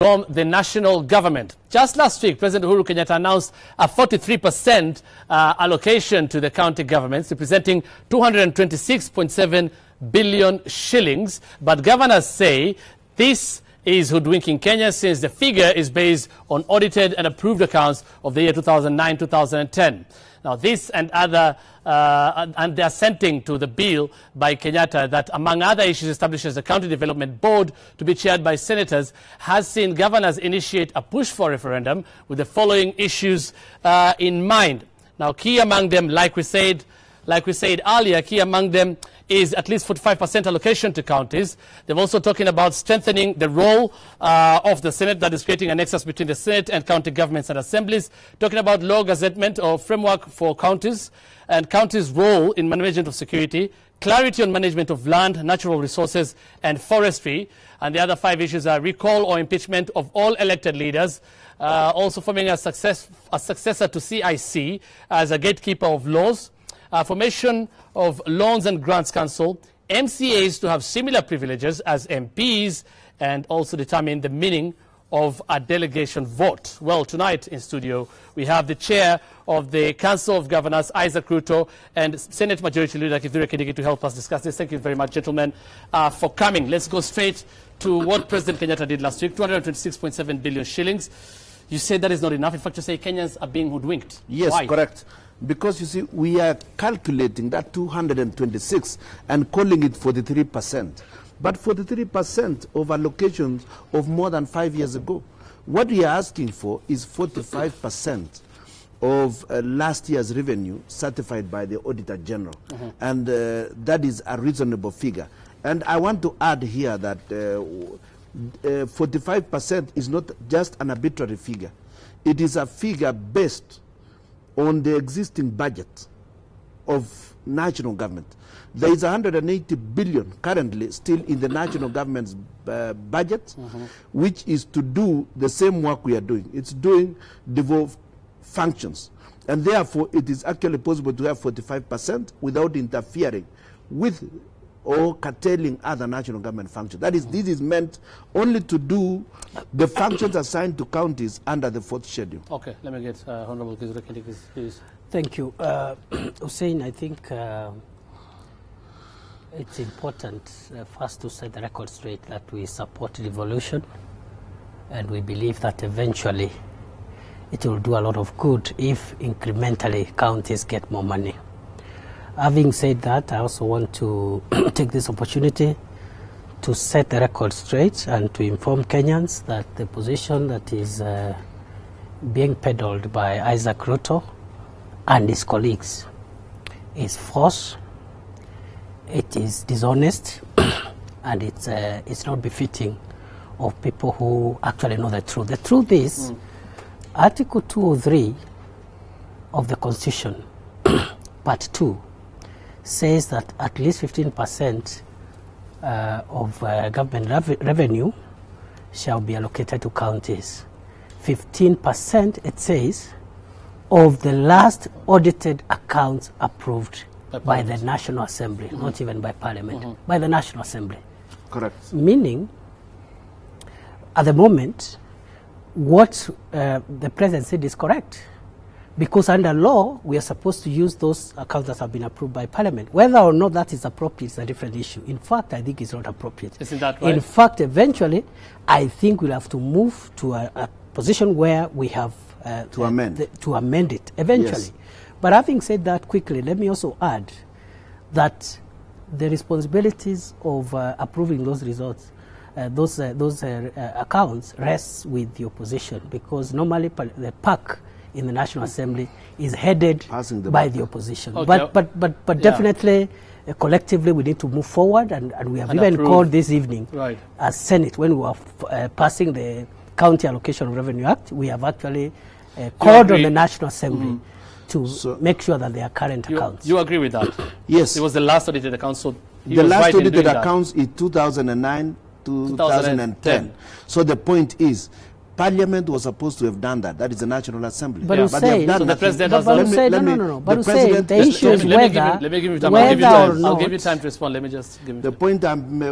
from the national government. Just last week, President Uhuru Kenyatta announced a 43% allocation to the county governments, representing 226.7 billion shillings. But governors say this is hoodwinking Kenya, since the figure is based on audited and approved accounts of the year 2009-2010. Now, this and other, and the assenting to the bill by Kenyatta that, among other issues, establishes a county development board to be chaired by senators, has seen governors initiate a push for referendum with the following issues in mind. Now, key among them, like we said earlier, key among them is at least 45% allocation to counties. They're also talking about strengthening the role of the Senate, that is creating a nexus between the Senate and county governments and assemblies, talking about law gazettement or framework for counties and counties' role in management of security, clarity on management of land, natural resources and forestry. And the other 5 issues are recall or impeachment of all elected leaders, also forming a successor to CIC as a gatekeeper of laws, formation of Loans and Grants Council, MCAs to have similar privileges as MPs, and also determine the meaning of a delegation vote. Well, tonight in studio, we have the chair of the Council of Governors, Isaac Ruto, and Senate Majority Leader Kithure Kindiki to help us discuss this. Thank you very much, gentlemen, for coming. Let's go straight to what President Kenyatta did last week, 226.7 billion shillings. You said that is not enough. In fact, you say Kenyans are being hoodwinked. Yes, why? Correct. Because, you see, we are calculating that 226 and calling it 43%. But 43% of allocations of more than 5 years ago. What we are asking for is 45% of last year's revenue certified by the Auditor General. And that is a reasonable figure. And I want to add here that 45% is not just an arbitrary figure. It is a figure based on the existing budget of national government. There is 180 billion currently still in the national government's budget, which is to do the same work we are doing. It's doing devolved functions. And therefore, it is actually possible to have 45% without interfering with or curtailing other national government functions. That is, this is meant only to do the functions assigned to counties under the 4th schedule. Okay, let me get Honorable Kithure Kindiki, please. Thank you. Hussein, I think it's important first to set the record straight that we support devolution, and we believe that eventually it will do a lot of good if incrementally counties get more money. Having said that, I also want to take this opportunity to set the record straight and to inform Kenyans that the position that is being peddled by Isaac Ruto and his colleagues is false, it is dishonest, and it's not befitting of people who actually know the truth. The truth is, Article 203 of the Constitution, Part 2, says that at least 15% of government revenue shall be allocated to counties. 15%, it says, of the last audited accounts approved by the National Assembly, not even by Parliament, by the National Assembly. Correct. Meaning, at the moment, what the President said is correct. Because under law, we are supposed to use those accounts that have been approved by Parliament. Whether or not that is appropriate is a different issue. In fact, I think it's not appropriate. Isn't that right? In fact, eventually, I think we'll have to move to a position where we have to amend it eventually. Yes. But having said that quickly, let me also add that the responsibilities of approving those results, those accounts, rests with the opposition, because normally the PAC in the National Assembly is headed by the opposition. Okay. But definitely, collectively, we need to move forward, and we have even called this evening as Senate, when we were passing the County Allocation of Revenue Act, we have actually called on the National Assembly to make sure that they are current accounts. You agree with that? Yes. It was the last audited accounts. So the last audited accounts is 2009 to 2010. So the point is, Parliament was supposed to have done that. That is the National Assembly. But Hussein, so the President has done that. But Hussein, the issue is whether I'll give you time to respond. Let me just give you the point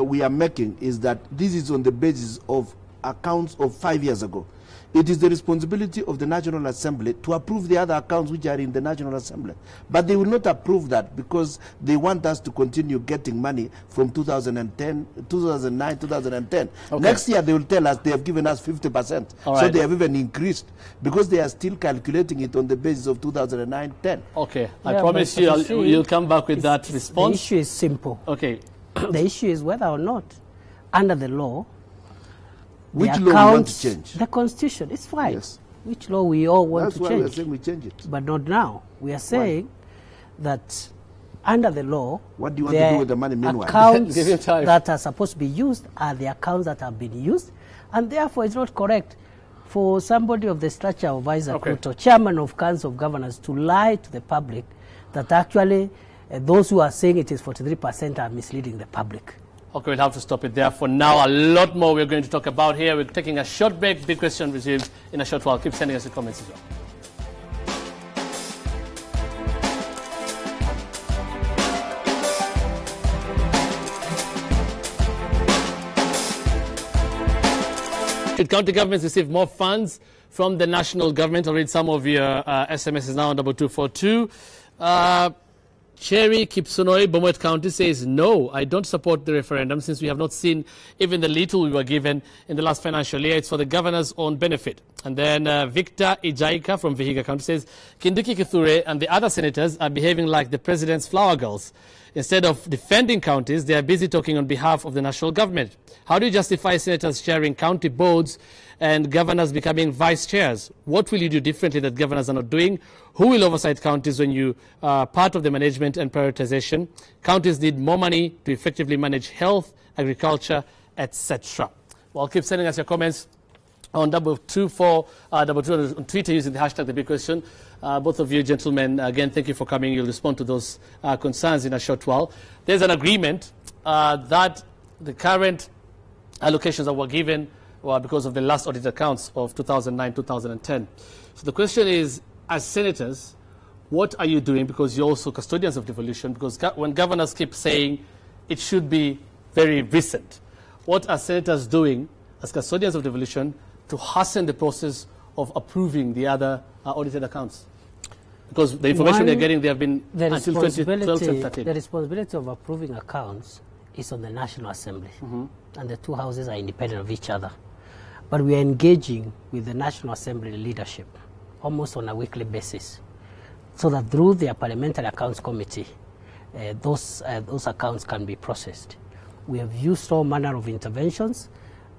we are making is that this is on the basis of accounts of 5 years ago. It is the responsibility of the National Assembly to approve the other accounts which are in the National Assembly. But they will not approve that because they want us to continue getting money from 2010, 2009, 2010. Okay. Next year they will tell us they have given us 50%. So they have even increased because they are still calculating it on the basis of 2009-10. Okay, I promise you'll come back with that response. The issue is simple. Okay. The issue is whether or not, under the law, which law we want to change? The Constitution. It's fine. Yes. Which law we all want to change. That's why we are saying we change it. But not now. We are saying that under the law, what do you want to do with the money meanwhile? Accounts that are supposed to be used are the accounts that have been used, and therefore it's not correct for somebody of the stature of Isaac Ruto, chairman of Council of Governors, to lie to the public that actually those who are saying it is 43% are misleading the public. Okay, we'll have to stop it there for now. A lot more we're going to talk about here. We're taking a short break. Big question resumes in a short while. Keep sending us your comments as well. Should county governments receive more funds from the national government? I'll read some of your SMSs now on 2242. Cherry Kipsonoi, Bomoit County says, no, I don't support the referendum since we have not seen even the little we were given in the last financial year. It's for the governor's own benefit. And then Victor Ijaika from Vihiga County says, Kindiki Kithure and the other senators are behaving like the president's flower girls. Instead of defending counties, they are busy talking on behalf of the national government. How do you justify senators sharing county boards and governors becoming vice chairs? What will you do differently that governors are not doing? Who will oversight counties when you are part of the management and prioritization? Counties need more money to effectively manage health, agriculture, etc. Well, keep sending us your comments on 22422 on Twitter using the hashtag The Big Question. Both of you gentlemen, again, thank you for coming. You'll respond to those concerns in a short while. There's an agreement that the current allocations that were given were because of the last audit accounts of 2009-2010. So the question is, as senators, what are you doing? Because you're also custodians of devolution, because when governors keep saying it should be very recent, what are senators doing as custodians of devolution to hasten the process of approving the other audited accounts? Because the information they're getting, they have been until 2012 and 13. The responsibility of approving accounts is on the National Assembly, and the two houses are independent of each other. But we are engaging with the National Assembly leadership almost on a weekly basis, so that through their Parliamentary Accounts Committee, those accounts can be processed. We have used all manner of interventions,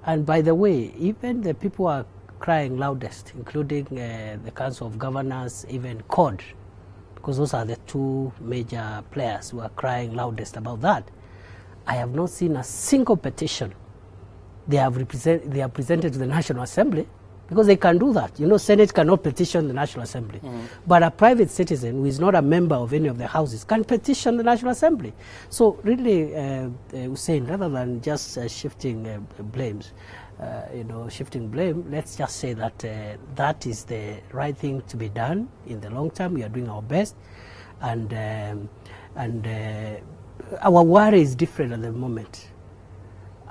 and by the way, even the people are crying loudest, including the Council of Governors, even COD, because those are the two major players who are crying loudest about that. I have not seen a single petition they have presented to the National Assembly, because they can do that. You know, Senate cannot petition the National Assembly. But a private citizen who is not a member of any of the houses can petition the National Assembly. So really, Hussein, rather than just shifting blames, shifting blame, let's just say that that is the right thing to be done in the long term. We are doing our best. And our worry is different at the moment.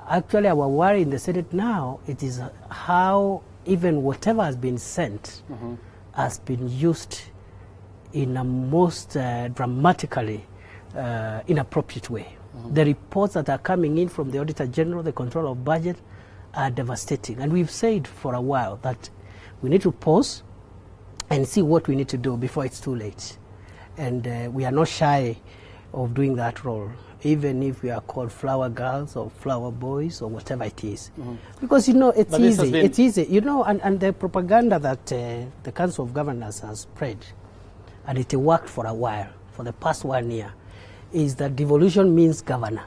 Actually, our worry in the Senate now, it is how even whatever has been sent has been used in a most dramatically inappropriate way. The reports that are coming in from the Auditor General, the Control of Budget, are devastating. And we've said for a while that we need to pause and see what we need to do before it's too late. And we are not shy of doing that role, even if we are called flower girls or flower boys or whatever it is. Because, you know, it's easy, you know, and the propaganda that the Council of Governors has spread, and it worked for a while, for the past 1 year, is that devolution means governor.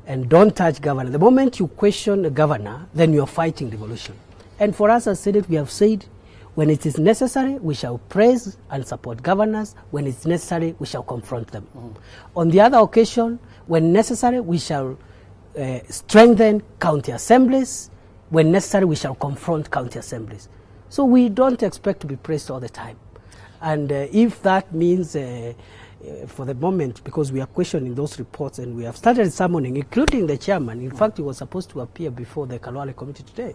And don't touch governor. The moment you question the governor, then you're fighting devolution. And for us as Senate, we have said, when it is necessary, we shall praise and support governors. When it's necessary, we shall confront them. On the other occasion, when necessary, we shall strengthen county assemblies. When necessary, we shall confront county assemblies. So we don't expect to be praised all the time. And if that means, for the moment, because we are questioning those reports, and we have started summoning, including the chairman. In fact, he was supposed to appear before the Kalwale committee today,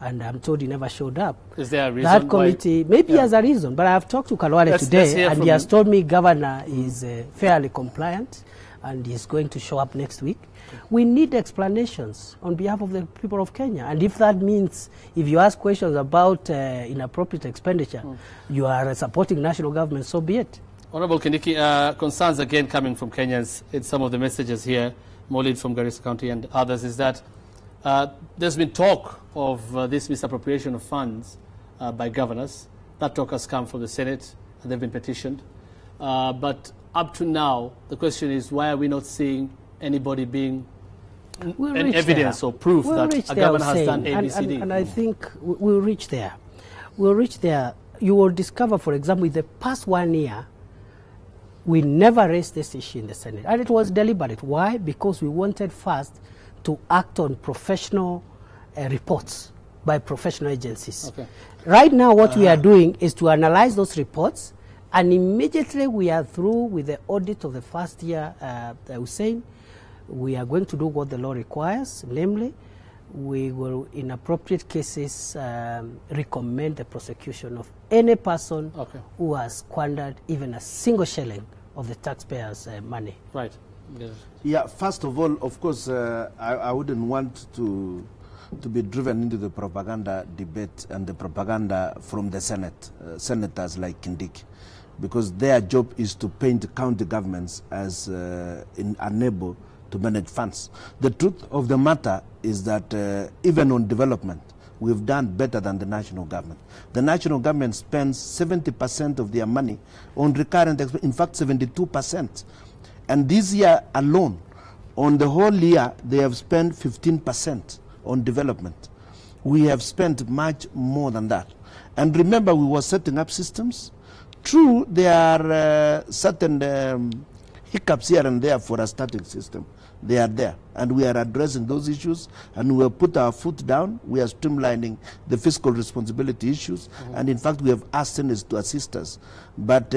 and I'm told he never showed up. Is there a reason? That committee, maybe he has a reason, but I have talked to Kalwale today, and he has told me governor is fairly compliant, and he's going to show up next week. We need explanations on behalf of the people of Kenya, and if that means, if you ask questions about inappropriate expenditure, you are supporting national government, so be it. Honorable Kindiki, concerns again coming from Kenyans in some of the messages here, Maulid from Garissa County and others, is that there's been talk of this misappropriation of funds by governors. That talk has come from the Senate, and they've been petitioned. But up to now, the question is, why are we not seeing anybody being any evidence or proof that a governor has done A, B, C, D? And I think we'll reach there. We'll reach there. You will discover, for example, in the past 1 year, we never raised this issue in the Senate. And it was deliberate. Why? Because we wanted first to act on professional reports by professional agencies. Okay. Right now, what we are doing is to analyze those reports, and immediately we are through with the audit of the first year, Hussein, we are going to do what the law requires, namely, we will, in appropriate cases, recommend the prosecution of any person who has squandered even a single shilling of the taxpayers' money. Right. Yes. Yeah, first of all, of course, I wouldn't want to be driven into the propaganda debate and the propaganda from the Senate, senators like Kindiki, because their job is to paint county governments as unable to manage funds. The truth of the matter is that even on development, we've done better than the national government. The national government spends 70% of their money on recurrent expenses, in fact 72%. And this year alone, on the whole year, they have spent 15% on development. We have spent much more than that. And remember, we were setting up systems. True, there are certain hiccups here and there for a static system. They are there, and we are addressing those issues, and we have put our foot down. We are streamlining the fiscal responsibility issues, and in fact we have asked senators to assist us. But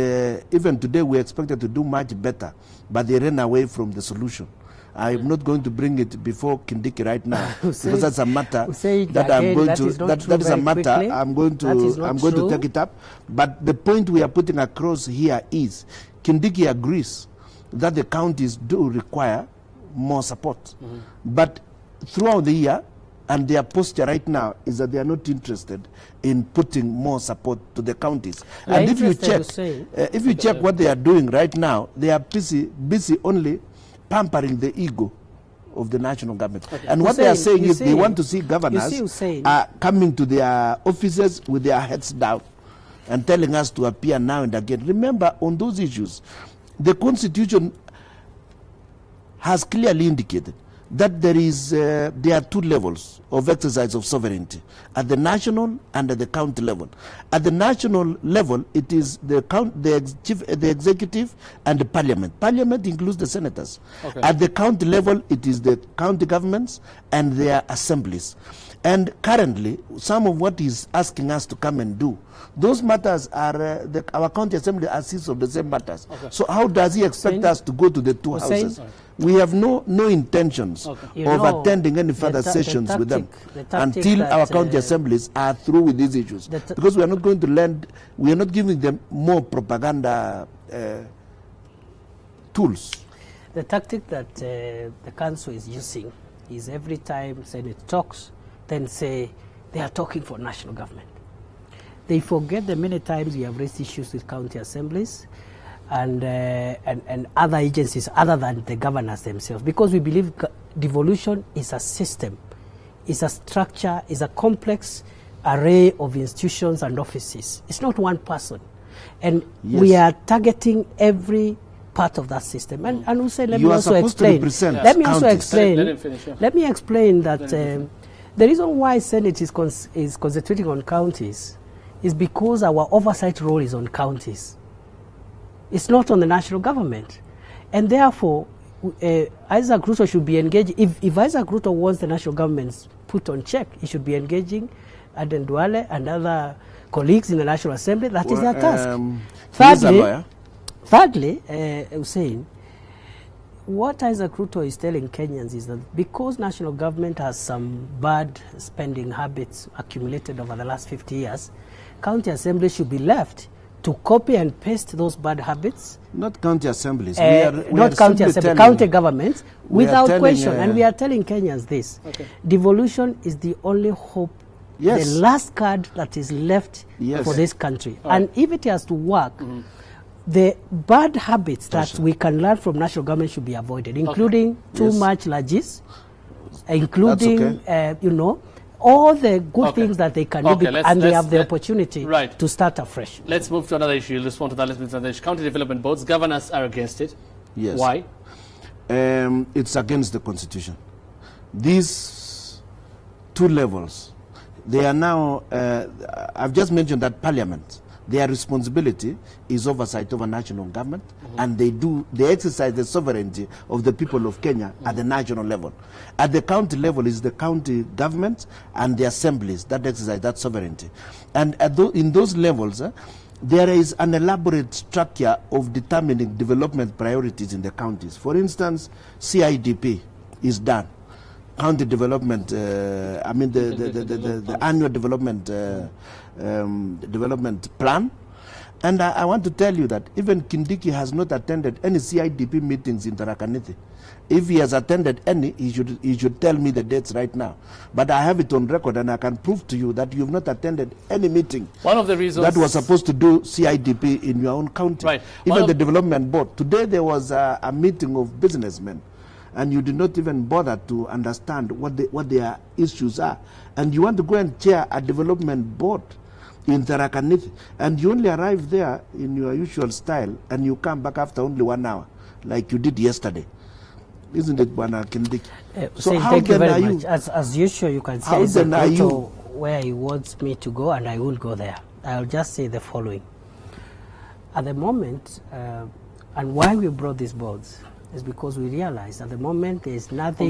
even today we expected to do much better, but they ran away from the solution. I'm not going to bring it before Kindiki right now, because that's a matter that I'm going to. That is a matter I'm going to take it up. But the point we are putting across here is, Kindiki agrees that the counties do require more support. But throughout the year, and their posture right now is that they are not interested in putting more support to the counties. And if you check what they are doing right now, they are busy only pampering the ego of the national government. And what they are saying is they want to see governors coming to their offices with their heads down and telling us to appear now and again. Remember, on those issues, the Constitution has clearly indicated that there are two levels of exercise of sovereignty, at the national and at the county level. At the national level, it is the executive and the parliament. Parliament includes the senators. At the county level, it is the county governments and their assemblies. And currently, some of what he's asking us to come and do, those matters are, our county assembly assists of the same matters. So how does he expect us to go to the two houses? We have no intentions of attending any further sessions with them until our county assemblies are through with these issues. Because we are not going to lend, we are not giving them more propaganda tools. The tactic that the council is using is every time Senate talks, then say they are talking for national government. They forget the many times we have raised issues with county assemblies and other agencies other than the governors themselves, because we believe devolution is a system, is a structure, is a complex array of institutions and offices. It's not one person. And we are targeting every part of that system. And Hussein, let me also explain that the reason why Senate is concentrating on counties is because our oversight role is on counties. It's not on the national government. And therefore, Isaac Ruto should be engaged. If Isaac Ruto wants the national government put on check, he should be engaging Aden Duale and other colleagues in the National Assembly. That is their task. Thirdly, Hussein, what Isaac Ruto is telling Kenyans is that because national government has some bad spending habits accumulated over the last 50 years, county assemblies should be left to copy and paste those bad habits. Not county assemblies. Not county assemblies, county governments, without question. And we are telling Kenyans this. Okay. Devolution is the only hope, the last card that is left for this country. And if it has to work, the bad habits that we can learn from national government should be avoided, including too much largesse, including, you know, all the good things that they can do, and they have the opportunity to start afresh. Let's move to another issue. You'll respond to that. Let's move to another issue. County development boards, governors are against it. Yes. Why? It's against the Constitution. These two levels, they are now, I've just mentioned that Parliament, their responsibility is oversight over national government, and they exercise the sovereignty of the people of Kenya at the national level. At the county level is the county government and the assemblies that exercise that sovereignty. And in those levels, there is an elaborate structure of determining development priorities in the counties. For instance, CIDP is done. County development, I mean the annual development development plan. And I want to tell you that even Kindiki has not attended any CIDP meetings in Tharaka Nithi. If he has attended any, he should tell me the dates right now. But I have it on record, and I can prove to you that you have not attended any meeting. One of the reasons that was supposed to do CIDP in your own county. Right. Even the development board. Today there was a meeting of businessmen, and you did not even bother to understand what their issues are. And you want to go and chair a development board in Tharaka Nithi, and you only arrive there in your usual style, and you come back after only 1 hour, like you did yesterday. Isn't it, Bwana Kindiki? So how thank you very much. As usual, you can say where he wants me to go, and I will go there. I'll just say the following. At the moment, and why we brought these boards, is because we realize at the moment there is nothing.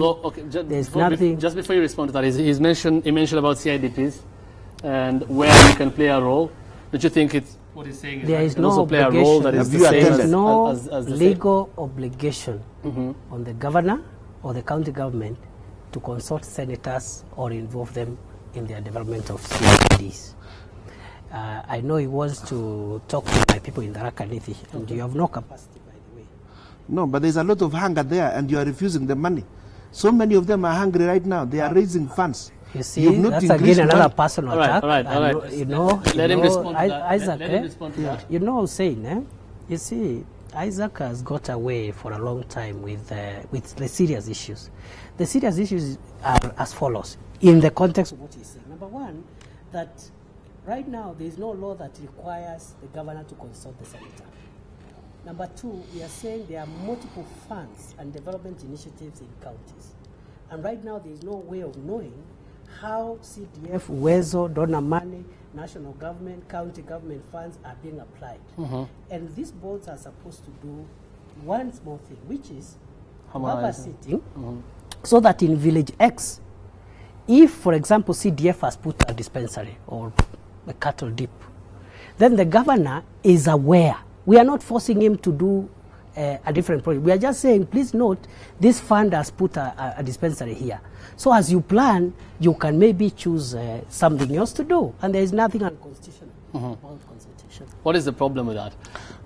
Just before you respond to that, he mentioned about CIDPs and where you can play a role. Don't you think it's what he's saying? There is no also play a role that is the same there is no legal obligation on the governor or the county government to consult senators or involve them in their development of CIDs. I know he wants to talk to my people in Tharaka Nithi, and you have no capacity, by the way. No, but there's a lot of hunger there, and you are refusing the money. So many of them are hungry right now. They are raising funds. You see, that's again another personal attack. All right. You know, let him respond to that. Isaac, let him respond to that. You know what I'm saying, You see, Isaac has got away for a long time with the serious issues. The serious issues are as follows, in the context of what he's saying. Number one, that right now there is no law that requires the governor to consult the senator. Number two, we are saying there are multiple funds and development initiatives in counties. And right now there is no way of knowing how CDF, WEZO, donor money, national government, county government funds are being applied. And these boards are supposed to do one small thing, which is have a sitting so that in village X, if, for example, CDF has put a dispensary or a cattle dip, then the governor is aware. We are not forcing him to do a different project. We are just saying, please note, this fund has put a dispensary here. So as you plan, you can maybe choose something else to do. And there is nothing unconstitutional about consultation. What is the problem with that?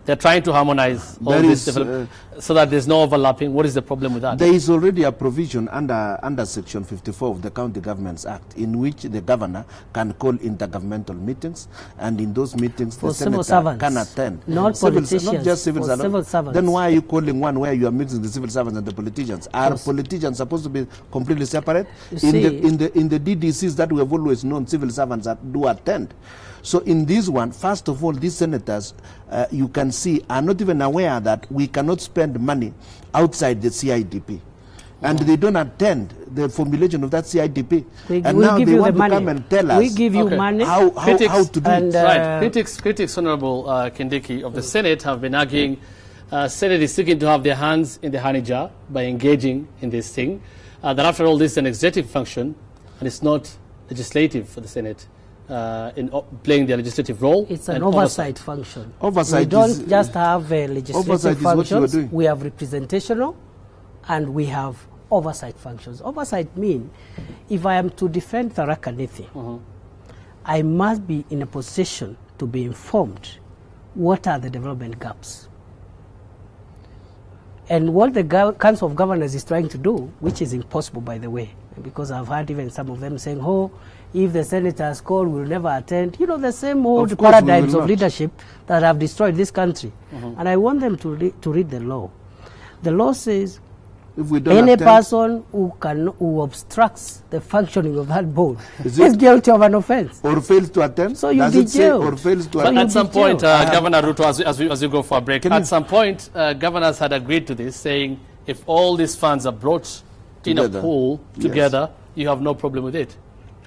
They're trying to harmonize all this so that there's no overlapping. What is the problem with that? There is already a provision under Section 54 of the County Governments Act in which the governor can call intergovernmental meetings, and in those meetings the senator can attend. Not politicians. Not just civil servants. Then why are you calling one where you are mixing the civil servants and the politicians? Are politicians supposed to be completely separate? In the DDCs that we have always known, civil servants do attend. So in this one, first of all, these senators, you can see, are not even aware that we cannot spend money outside the CIDP. And they don't attend the formulation of that CIDP. And now they want to come and tell us we give you money. How to do it. Right. Critics, Honorable Kindiki of the Senate, have been arguing Senate is seeking to have their hands in the honey jar by engaging in this thing. That after all, this is an executive function, and it's not legislative for the Senate. playing their legislative role. It's an oversight function. Oversight we don't just have legislative functions. We have representational and we have oversight functions. Oversight means if I am to defend Tharaka Nithi, I must be in a position to be informed what are the development gaps. And what the Council of Governors is trying to do, which is impossible, by the way, because I've heard even some of them saying, oh, if the senators call, we'll never attend. You know, the same old paradigms of leadership that have destroyed this country. And I want them to read the law. The law says if we don't any person who obstructs the functioning of that board is guilty of an offense. Or fails to attend? So you'll be jailed. Or fails to attend? At some point, Governor Ruto, as you go for a break, at some point, governors had agreed to this, saying if all these funds are brought in a pool together, you have no problem with it.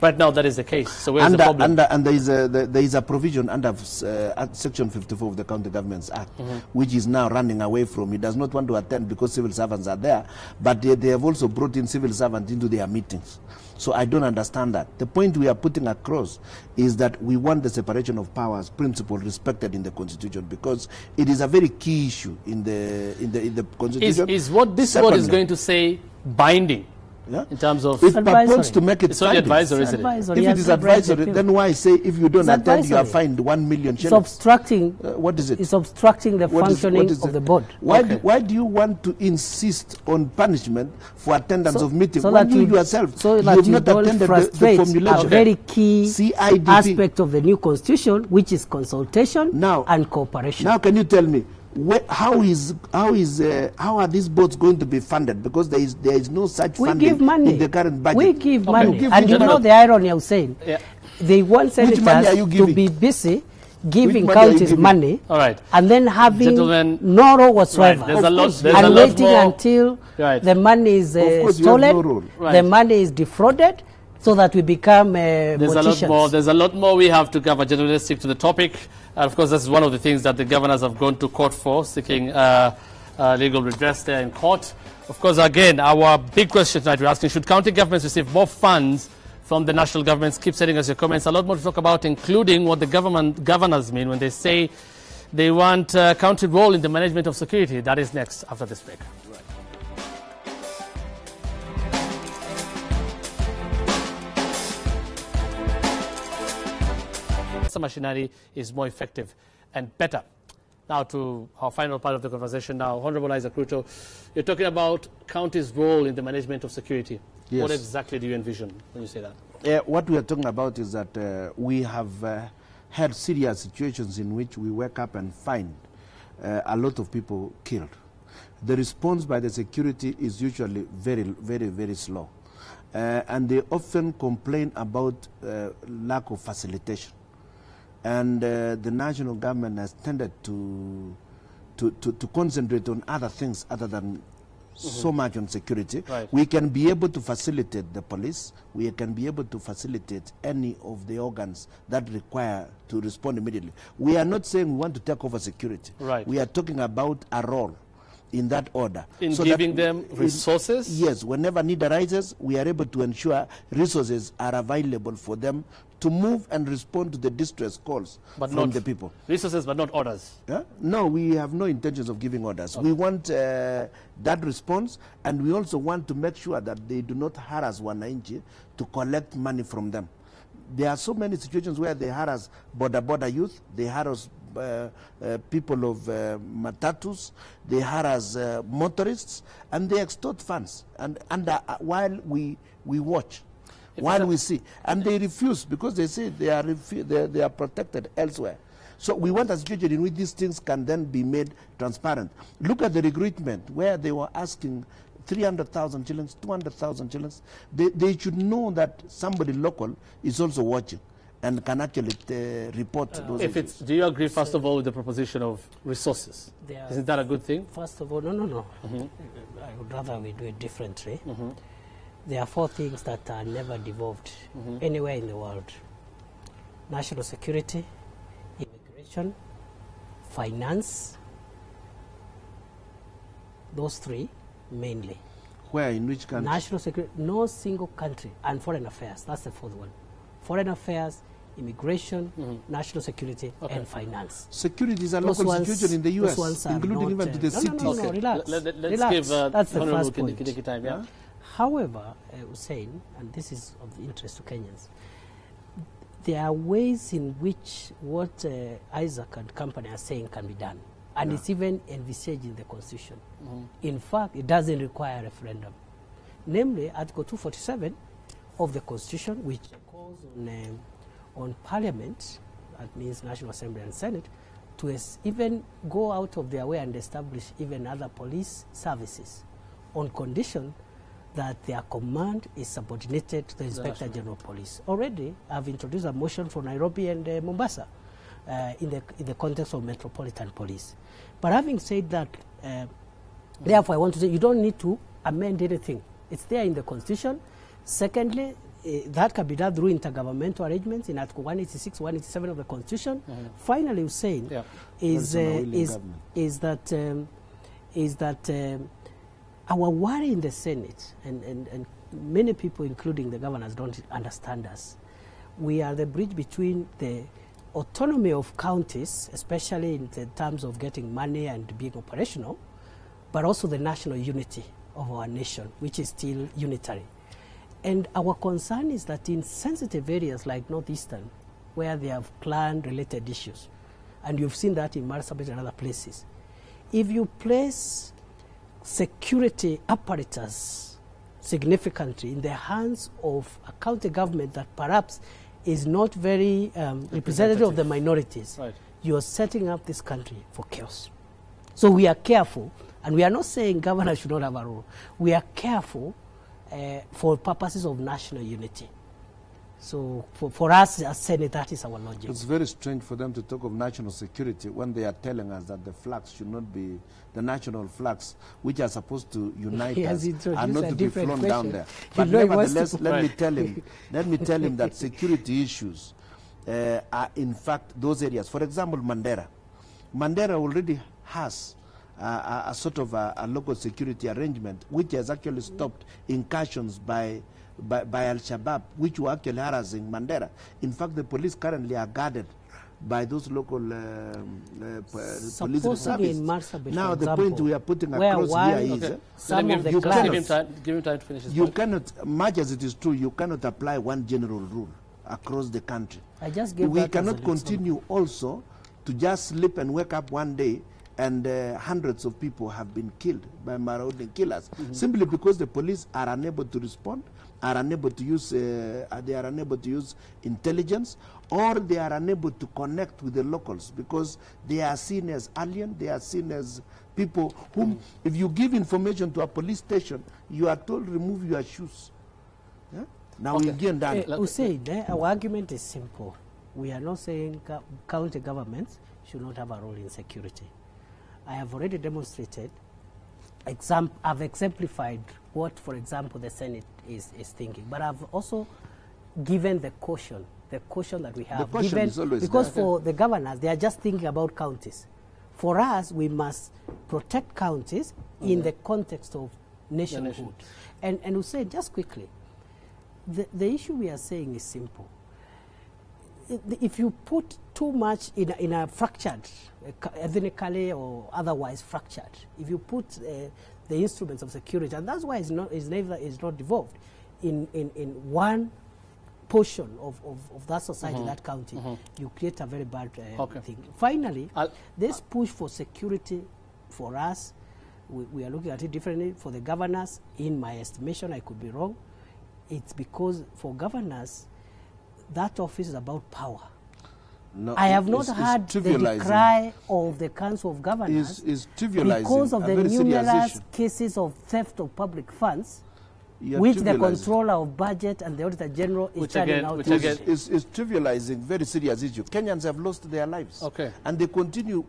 Right now, that is the case. So where's the problem? And there is a provision under Section 54 of the County Governments Act, which is now running away from. He does not want to attend because civil servants are there, but they have also brought in civil servants into their meetings. So I don't understand that. The point we are putting across is that we want the separation of powers principle respected in the Constitution, because it is a very key issue in the Constitution. Is what this board is going to say binding? Yeah? In terms of it purports to make it it's only advisory, isn't it? If it is advisory, then why say if you don't attend, you are fined 1 million shillings? It's obstructing. What is it? It's obstructing the functioning of the board. Why do you want to insist on punishment for attendance of meetings when you yourself you have not attended the formulation? A very key aspect of the new constitution, which is consultation and cooperation. Now, can you tell me? How are these boards going to be funded? Because there is no such funding in the current budget. We give money. And you know the irony of saying, they want senators to be busy giving counties money, and then having no role whatsoever, and waiting until the money is stolen, the money is defrauded, so that we become politicians. There's a lot more we have to cover. Generally, let's stick to the topic. Of course, that's one of the things that the governors have gone to court for, seeking legal redress there in court. Of course, again, our big question tonight, we're asking, should county governments receive more funds from the national governments? Keep sending us your comments. A lot more to talk about, including what the governors mean when they say they want a county role in the management of security. That is next after this break. Machinery is more effective and better. Now to our final part of the conversation now. Honorable Isaac Ruto, you're talking about county's role in the management of security. Yes. What exactly do you envision when you say that? What we are talking about is that we have had serious situations in which we wake up and find a lot of people killed. The response by the security is usually very, very, very slow. And they often complain about lack of facilitation. And the national government has tended to concentrate on other things other than so much on security. We can be able to facilitate the police. We can be able to facilitate any of the organs that require to respond immediately. We are not saying we want to take over security. We are talking about a role in that order. In giving them resources? Yes. Whenever need arises, we are able to ensure resources are available for them to move and respond to the distress calls from the people. Resources, but not orders? No, we have no intentions of giving orders. We want that response, and we also want to make sure that they do not harass wananchi to collect money from them. There are so many situations where they harass border youth, they harass people of matatus, they harass motorists, and they extort funds. And while we watch, while we see, and they refuse because they say they are protected elsewhere. So we want a situation in which these things can then be made transparent. Look at the recruitment where they were asking 300,000 shillings, 200,000 shillings. They should know that somebody local is also watching and can actually report those issues. Do you agree, first of all, with the proposition of resources? Isn't that a good thing? First of all, no. I would rather we do it differently. There are 4 things that are never devolved anywhere in the world: national security, immigration, finance. Those 3 mainly. Where, in which country? National security, no single country, and foreign affairs. That's the 4th one. Foreign affairs, immigration, national security, and finance. Security is a local situation in the U.S., including even to the cities. No, relax. Let's relax. give That's the first point. time, yeah? However, Hussein, and this is of interest to Kenyans, there are ways in which what Isaac and company are saying can be done. And it's even envisaged in the Constitution. In fact, it doesn't require a referendum. Namely, Article 247 of the Constitution, which calls on Parliament, that means National Assembly and Senate, to even go out of their way and establish even other police services on condition that their command is subordinated to the Inspector General of Police. Already, I've introduced a motion for Nairobi and Mombasa in the context of Metropolitan Police. But having said that, therefore, I want to say you don't need to amend anything. It's there in the Constitution. Secondly, that can be done through intergovernmental arrangements in Article 186, 187 of the Constitution. Finally, Hussein, is that our worry in the Senate, and many people, including the governors, don't understand us. We are the bridge between the autonomy of counties, especially in the terms of getting money and being operational, but also the national unity of our nation, which is still unitary. And our concern is that in sensitive areas like Northeastern, where they have clan-related issues, and you've seen that in Marsabit and other places, if you place security apparatus significantly in the hands of a county government that perhaps is not very representative of the minorities, you are setting up this country for chaos. So we are careful, and we are not saying governors should not have a role. We are careful for purposes of national unity. So for us as Senate, that is our logic. It's very strange for them to talk of national security when they are telling us that the flags should not be, the national flags, which are supposed to unite us, are not to be flown down there. But nevertheless, let me tell him that security issues are in fact those areas. For example, Mandera. Mandera already has a sort of a local security arrangement which has actually stopped incursions by Al-Shabaab, which were actually harassing Mandera. In fact, the police currently are guarded by those local police services. Now, the point we are putting across here is give him time to finish his point. Cannot, much as it is true, you cannot apply one general rule across the country. We cannot continue also to just sleep and wake up one day and hundreds of people have been killed by marauding killers simply because the police are unable to respond, are unable to use, they are unable to use intelligence, or they are unable to connect with the locals because they are seen as alien, they are seen as people whom, if you give information to a police station, you are told remove your shoes. Yeah? Now again, our argument is simple. We are not saying county governments should not have a role in security. I have already demonstrated, I've exemplified what, for example, the Senate is thinking. But I've also given the caution that we have. The caution is always because for the governors, they are just thinking about counties. For us, we must protect counties in the context of nationhood. And Hussein, just quickly, the issue we are saying is simple. If you put too much in a fractured, ethnically or otherwise fractured, if you put the instruments of security, and that's why it's not devolved in one portion of that society, that county, you create a very bad thing. Finally, this push for security for us, we are looking at it differently. For the governors, in my estimation, I could be wrong, it's because for governors, that office is about power. No, I have not heard the cry of the Council of Governors because of the numerous cases of theft of public funds, which the controller of budget and the Auditor General is turning out to is trivializing very serious issue. Kenyans have lost their lives. And they continue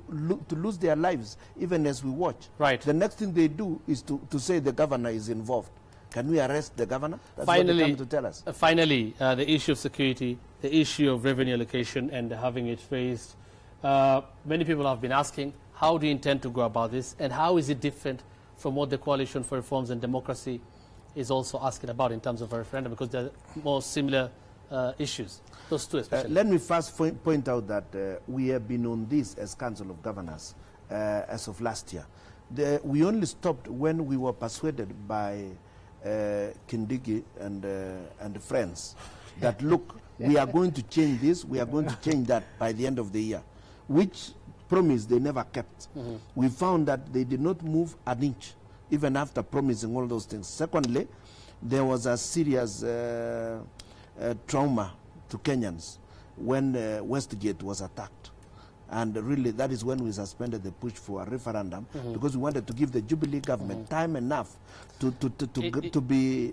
to lose their lives even as we watch. The next thing they do is to say the governor is involved. Can we arrest the governor? That's what they come to tell us. Finally, the issue of security, the issue of revenue allocation and having it raised. Many people have been asking, how do you intend to go about this, and how is it different from what the Coalition for Reforms and Democracy is also asking about in terms of a referendum, because they're more similar issues? Those two especially. Let me first point out that we have been on this as Council of Governors as of last year. We only stopped when we were persuaded by Kindiki and friends that, look, we are going to change this, we are going to change that by the end of the year, which promise they never kept. We found that they did not move an inch, even after promising all those things. Secondly, there was a serious trauma to Kenyans when Westgate was attacked. And really, that is when we suspended the push for a referendum, because we wanted to give the Jubilee government time enough to be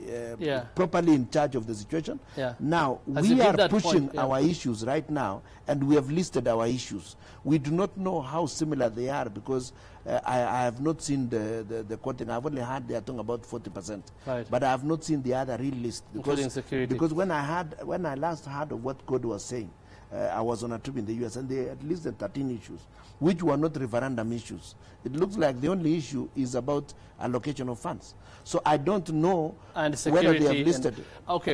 properly in charge of the situation. Now, we are pushing our issues right now, and we have listed our issues. We do not know how similar they are, because I have not seen the quoting. I've only heard they are talking about 40%. But I have not seen the other real list. Because when I last heard of what Code was saying, I was on a trip in the US, and they had listed 13 issues, which were not referendum issues. It looks like the only issue is about allocation of funds. So I don't know whether they have listed.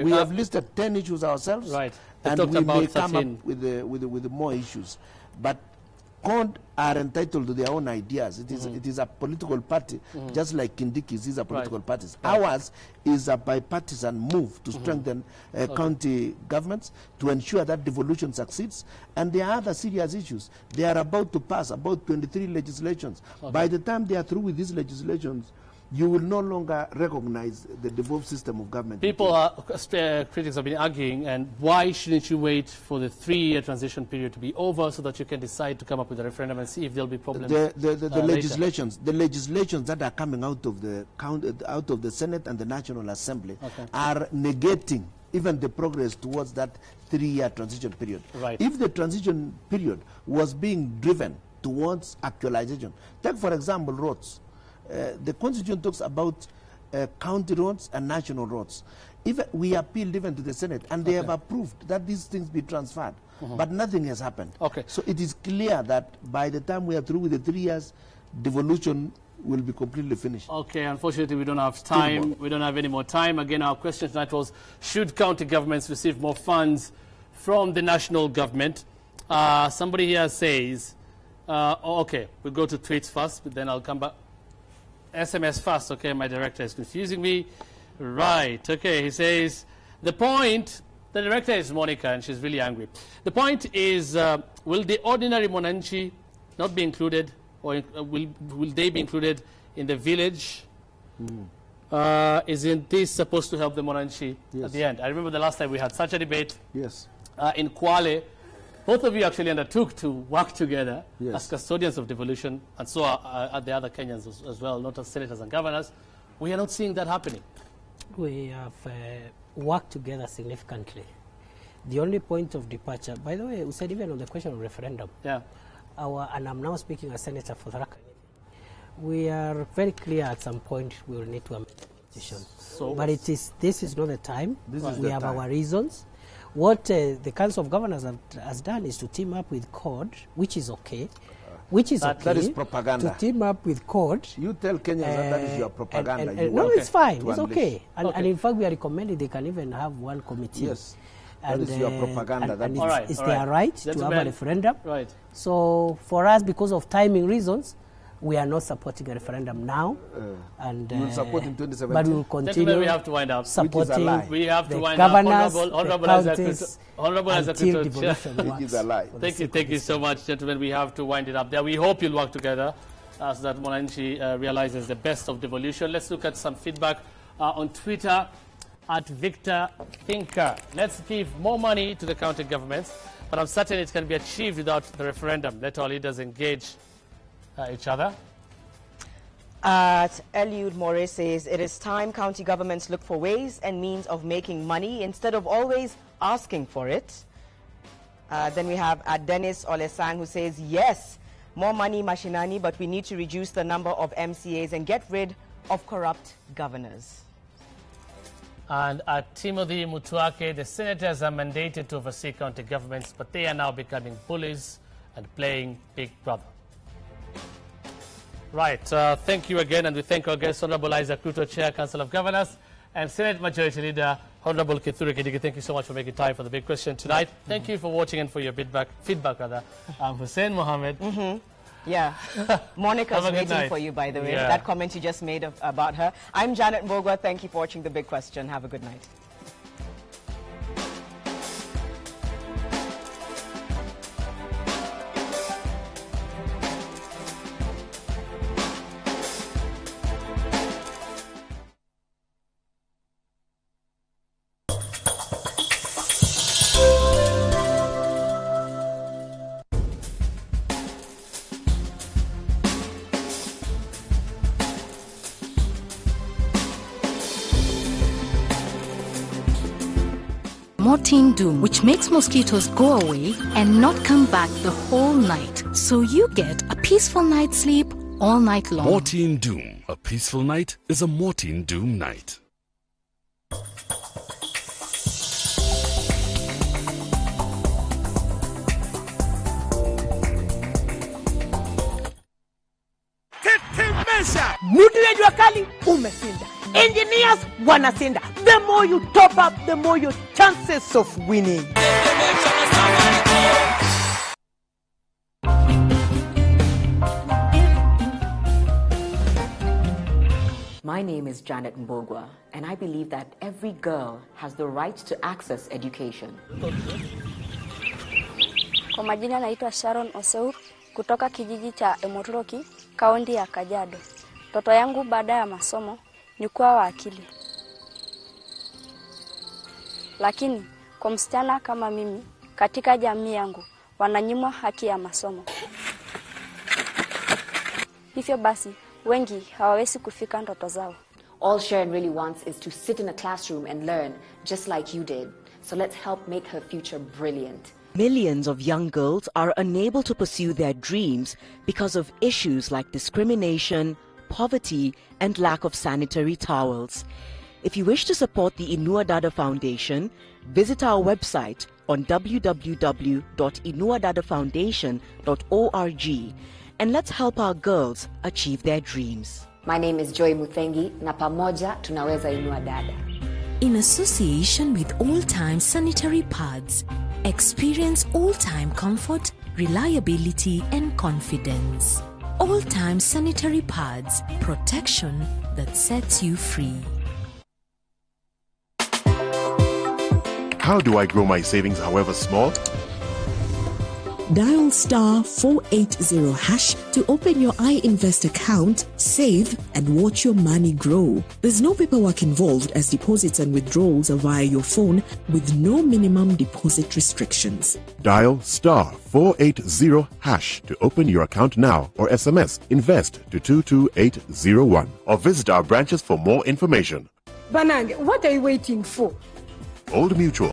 We have listed 10 issues ourselves, and we may come up with more issues. But CORD are entitled to their own ideas. It is a political party, just like Kindiki's is a political party. Ours is a bipartisan move to strengthen county governments, to ensure that devolution succeeds. And there are other serious issues. They are about to pass about 23 legislations. By the time they are through with these legislations, you will no longer recognize the devolved system of government. Critics have been arguing, and why shouldn't you wait for the 3-year transition period to be over so that you can decide to come up with a referendum and see if there'll be problems? The legislations that are coming out of the Senate and the National Assembly are negating even the progress towards that 3-year transition period. If the transition period was being driven towards actualization, take for example roads. The Constitution talks about county roads and national roads. We appealed even to the Senate, and they have approved that these things be transferred. But nothing has happened. So it is clear that by the time we are through with the 3 years, devolution will be completely finished. Unfortunately, we don't have time. We don't have any more time. Again, our question tonight was, should county governments receive more funds from the national government? Somebody here says, we'll go to tweets first, but then I'll come back. SMS first, my director is confusing me. He says, the point, the director is Monica, and she's really angry. The point is, will the ordinary Monanchi not be included, or will they be included in the village? Isn't this supposed to help the Monanchi at the end? I remember the last time we had such a debate in Kwale. Both of you actually undertook to work together as custodians of devolution, and so are the other Kenyans as well, not as senators and governors. We are not seeing that happening. We have worked together significantly. The only point of departure, by the way, we said even on the question of referendum, and I'm now speaking as Senator for Tharaka, we are very clear at some point we will need to amend the constitution. But this is not the time. We have our reasons. What the Council of Governors has done is to team up with CORD, which is okay. That is propaganda. To team up with CORD. You tell Kenyans that is your propaganda. No, it's fine. It's okay. And in fact, we are recommending they can even have one committee. That is your propaganda. It's their right to have a referendum. So for us, because of timing reasons, we are not supporting a referendum now, and we will support in 2017. But we will continue. We have to wind up. Supporting we have to the wind governors, up. Honorable until devolution it is a lie. Thank you so much, gentlemen. We have to wind it up there. We hope you'll work together so that Monanchi realizes the best of devolution. Let's look at some feedback on Twitter at Victor Thinker. Let's give more money to the county governments, but I'm certain it can be achieved without the referendum. Let our leaders engage each other. Eliud More says, it is time county governments look for ways and means of making money instead of always asking for it. Then we have Dennis Olesang, who says, yes, more money, Mashinani, but we need to reduce the number of MCAs and get rid of corrupt governors. And at Timothy Mutuake, the senators are mandated to oversee county governments, but they are now becoming bullies and playing Big Brother. Thank you again, and we thank our guest, Honorable Isaac Ruto, Chair, Council of Governors, and Senate Majority Leader Honorable Kithure Kindiki, thank you so much for making time for the big question tonight. Thank you for watching and for your feedback rather. I'm Hussein Mohammed. Yeah. Monica's waiting for you, by the way. Yeah. That comment you just made about her. I'm Janet Mbogwa. Thank you for watching The Big Question. Have a good night. Mortein Doom, which makes mosquitoes go away and not come back the whole night. So you get a peaceful night's sleep all night long. Mortein Doom. A peaceful night is a Mortein Doom night. Mudle jua kali umesinda. Engineers wanasinda. The more you top up, the more your chances of winning. My name is Janet Mbogwa, and I believe that every girl has the right to access education. Kwa majina naitwa Sharon Oseur kutoka kijiji cha Emotoroki, kaunti ya Kajiado. Toto yangu baada ya masomo ni kuwa wakili. Lakini kwa msichana kama mimi katika jamii yangu wananyimwa haki ya masomo. Hivyo basi wengi hawawezi kufika ndoto zao. All Sharon really wants is to sit in a classroom and learn just like you did. So let's help make her future brilliant. Millions of young girls are unable to pursue their dreams because of issues like discrimination, poverty, and lack of sanitary towels. If you wish to support the Inua Dada Foundation, visit our website on www.inuadadafoundation.org and let's help our girls achieve their dreams. My name is Joy Muthengi, na pamoja tunaweza inua dada. In association with All Time Sanitary Pads, experience all-time comfort, reliability, and confidence. All-time sanitary pads, protection that sets you free. How do I grow my savings however small? Dial *480# to open your iInvest account, save, and watch your money grow. There's no paperwork involved as deposits and withdrawals are via your phone with no minimum deposit restrictions. Dial *480# to open your account now or SMS INVEST to 22801 or visit our branches for more information. Banange, what are you waiting for? Old Mutual.